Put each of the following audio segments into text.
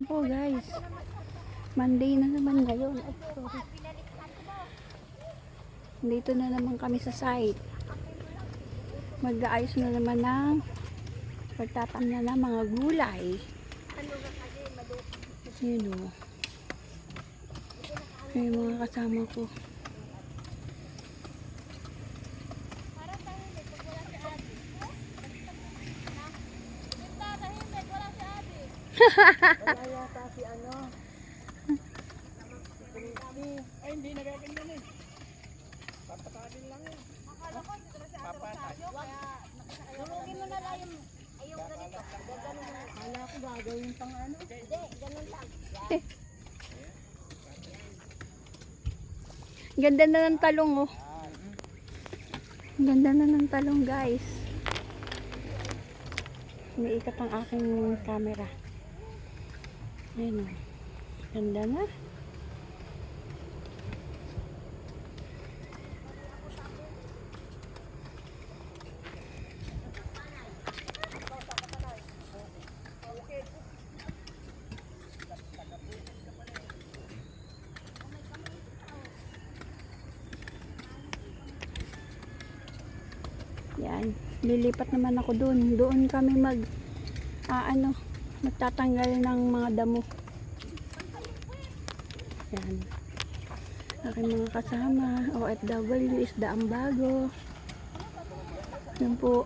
Po guys, Monday na naman ngayon. Ay, sorry. Dito na naman kami sa site. Mag-aayos na naman ng pagtatamna ng mga gulay. Yun o. Yung mga kasama ko. Wala yata si ano. Ay, hindi nagaganyan eh. Papatagin lang eh. Akala ko dito na si Ate Rosario, kaya durugin mo na lang yung ganito. Ganun mo na. Akala ko gagawin pang ano. Hindi, ganun lang. Ganda na ng talong oh. Ganda na ng talong guys. Umiikot ang aking camera. Ayun oh. Ganda na. Yan, lilipat naman ako doon. Doon kami magtatanggal ng mga damo. Yan. Aking mga kasama, OFW, Isda ang Bago. Yan po.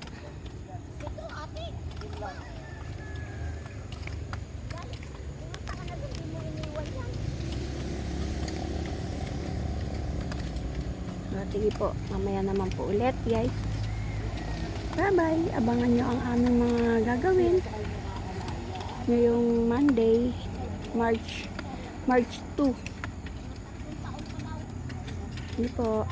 Sige po, mamaya naman po ulit guys. Bye bye, abangan nyo ang aming mga gagawin ngayong Monday, March 2. Hindi po.